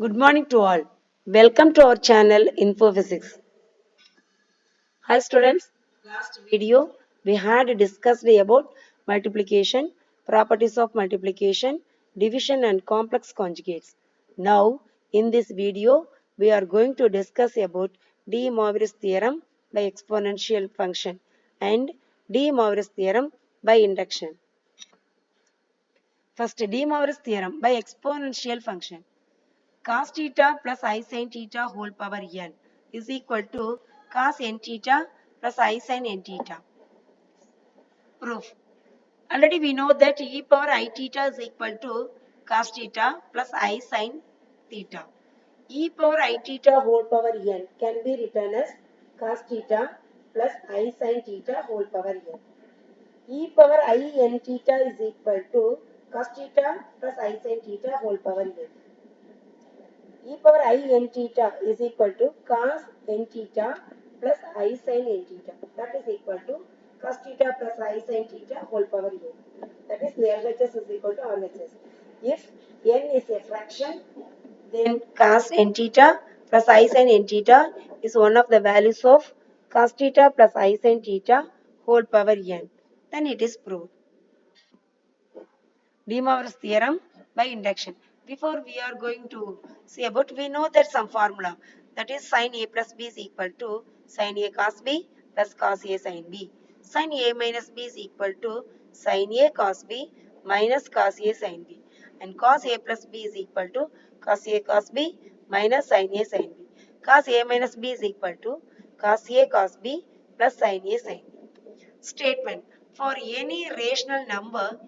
Good morning to all. Welcome to our channel Info Physics. Hi students, last video we had discussed about multiplication, properties of multiplication, division and complex conjugates. Now in this video we are going to discuss about de-Moivre's theorem by exponential function and de-Moivre's theorem by induction. First, de-Moivre's theorem by exponential function. Cos theta plus I sin theta whole power n is equal to cos n theta plus I sin n theta. Proof. Already we know that e power I theta is equal to cos theta plus I sin theta. E power I theta whole power n can be written as cos theta plus I sin theta whole power n. E power I n theta is equal to cos theta plus I sin theta whole power n. E power I n theta is equal to cos n theta plus I sin n theta. That is equal to cos theta plus I sin theta whole power n. That is LHS is equal to RHS. If n is a fraction, then cos n theta plus I sin n theta is one of the values of cos theta plus I sin theta whole power n. Then it is proved. de-Moivre's theorem by induction. Before we are going to see about, we know that some formula, that is sin A plus B is equal to sin A cos B plus cos A sin B. Sin A minus B is equal to sin A cos B minus cos A sin B. And cos A plus B is equal to cos A cos B minus sin A sin B. Cos A minus B is equal to cos A cos B plus sin A sin B. Statement. For any rational number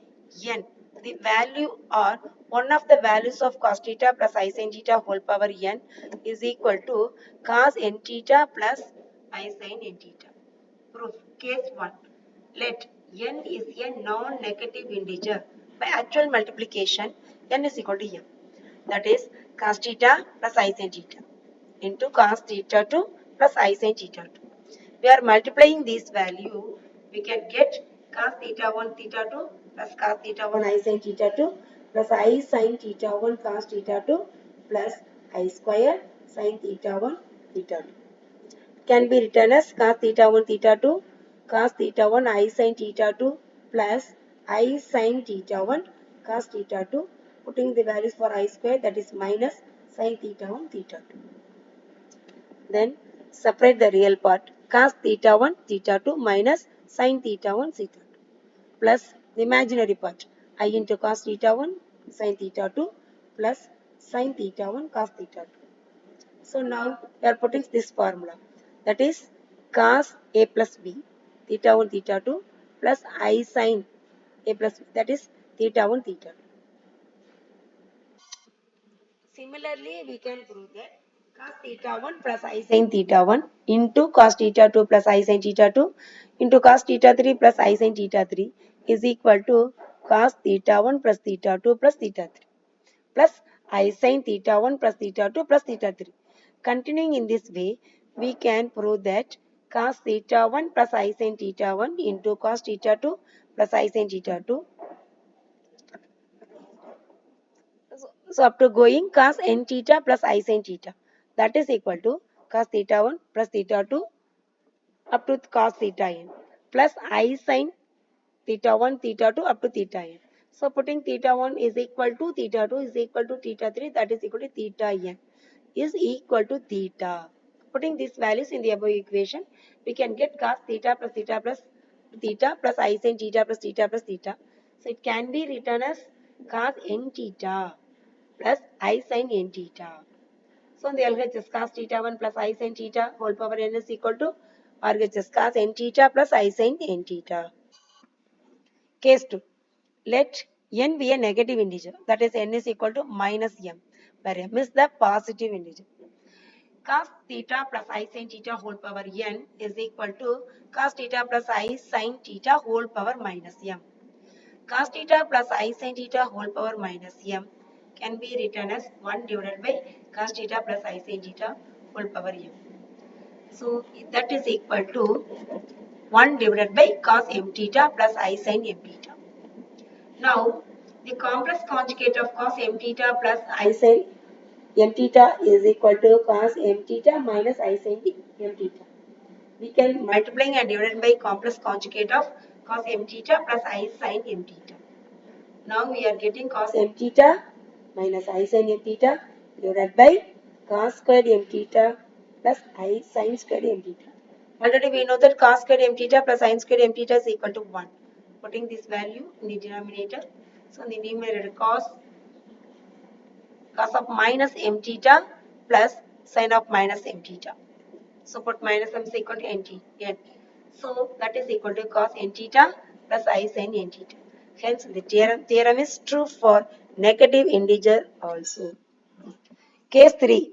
n, the value or one of the values of cos theta plus I sin theta whole power n is equal to cos n theta plus I sin n theta. Proof. Case 1. Let n is a non-negative integer. By actual multiplication, n is equal to m. That is cos theta plus I sin theta into cos theta 2 plus I sin theta 2. We are multiplying this value, we can get cos theta 1 theta 2 plus cos theta 1 I sin theta 2 plus I sin theta 1 cos theta 2 plus I square sin theta 1 theta 2. Can be written as cos theta 1 theta 2 cos theta 1 I sin theta 2 plus I sin theta 1 cos theta 2. Putting the values for I square, that is minus sin theta 1 theta 2. Then separate the real part, cos theta 1 theta 2 minus sin theta 1 theta 2 plus the imaginary part, I into cos theta 1 sin theta 2 plus sin theta 1 cos theta 2. So now we are putting this formula, that is cos A plus B theta 1 theta 2 plus I sin A plus B, that is theta 1 theta 2. Similarly, we can prove that cos theta 1 plus I sin theta 1 into cos theta 2 plus I sin theta 2 into cos theta 3 plus I sin theta 3 is equal to cos theta 1 plus theta 2 plus theta 3 plus I sin theta 1 plus theta 2 plus theta 3. Continuing in this way, we can prove that cos theta 1 plus I sin theta 1 into cos theta 2 plus I sin theta 2. So up to going cos n theta plus I sin theta, that is equal to cos theta 1 plus theta 2 up to cos theta n plus I sin theta 1 theta 2 up to theta n. So putting theta 1 is equal to theta 2 is equal to theta 3, that is equal to theta n is equal to theta. Putting these values in the above equation, we can get cos theta plus theta plus I sin theta plus theta plus theta. So it can be written as cos n theta plus I sin n theta. So the LHS cos theta 1 plus I sin theta whole power n is equal to RHS cos n theta plus I sin n theta. Case 2. Let n be a negative integer, that is n is equal to minus m, where m is the positive integer. Cos theta plus I sin theta whole power n is equal to cos theta plus I sin theta whole power minus m. Cos theta plus I sin theta whole power minus m can be written as 1 divided by cos theta plus I sin theta whole power m. So that is equal to 1 divided by cos m theta plus I sin m theta. Now the complex conjugate of cos m theta plus I sin m theta is equal to cos m theta minus I sin m theta. We can multiplying and divided by complex conjugate of cos m theta plus I sin m theta. Now we are getting cos m theta minus I sin m theta divided by cos squared m theta plus I sin squared m theta. Already we know that cos squared m theta plus sin squared m theta is equal to 1. Putting this value in the denominator. So in the numerator cos of minus m theta plus sin of minus m theta. So put minus m is equal to n. So that is equal to cos n theta plus I sin n theta. Hence the theorem is true for negative integer also. Case 3.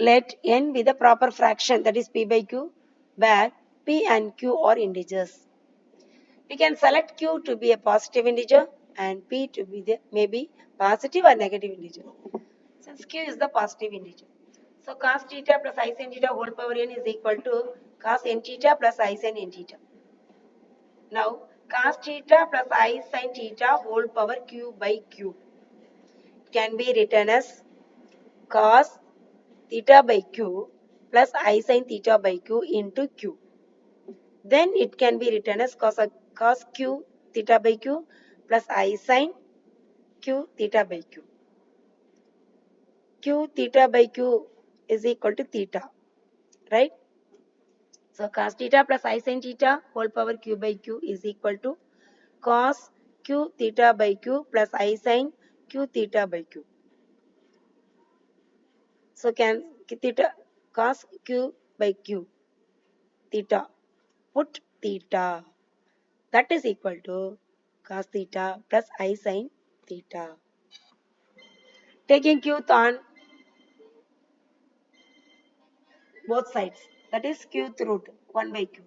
Let n be the proper fraction, that is p by q, where p and q are integers. We can select q to be a positive integer and p to be the maybe positive or negative integer. Since q is the positive integer. So cos theta plus I sin theta whole power n is equal to cos n theta plus I sin n theta. Now cos theta plus I sin theta whole power q by q can be written as cos theta by q plus I sin theta by q into q. Then it can be written as cos q theta by q plus I sin q theta by q. Q theta by q is equal to theta, right? So cos theta plus I sin theta whole power q by q is equal to cos q theta by q plus I sin q theta by q. So can theta cos q by q theta, put theta, that is equal to cos theta plus I sin theta. Taking q on both sides, that is qth root 1 by q.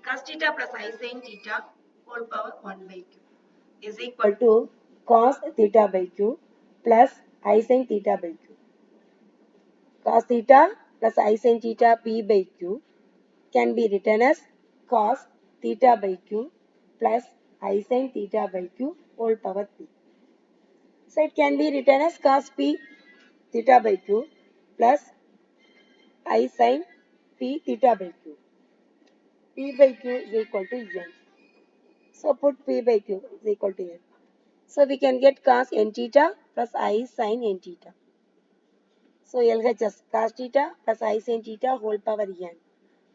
Cos theta plus I sin theta whole power 1 by q is equal to cos theta by q plus I sin theta by q. Cos theta plus I sin theta p by q can be written as cos theta by q plus I sin theta by q whole power p. So it can be written as cos p theta by q plus I sin p theta by q. P by q is equal to n. So put p by q is equal to n. So we can get cos n theta plus I sin n theta. So LHS cos theta plus I sin theta whole power n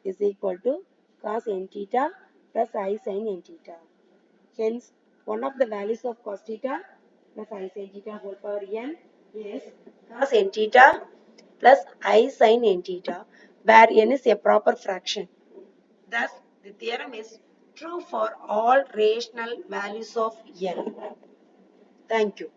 is equal to cos n theta plus I sin n theta. Hence, one of the values of cos theta plus I sin theta whole power n is cos n theta plus I sin n theta, where n is a proper fraction. Thus, the theorem is true for all rational values of n. Thank you.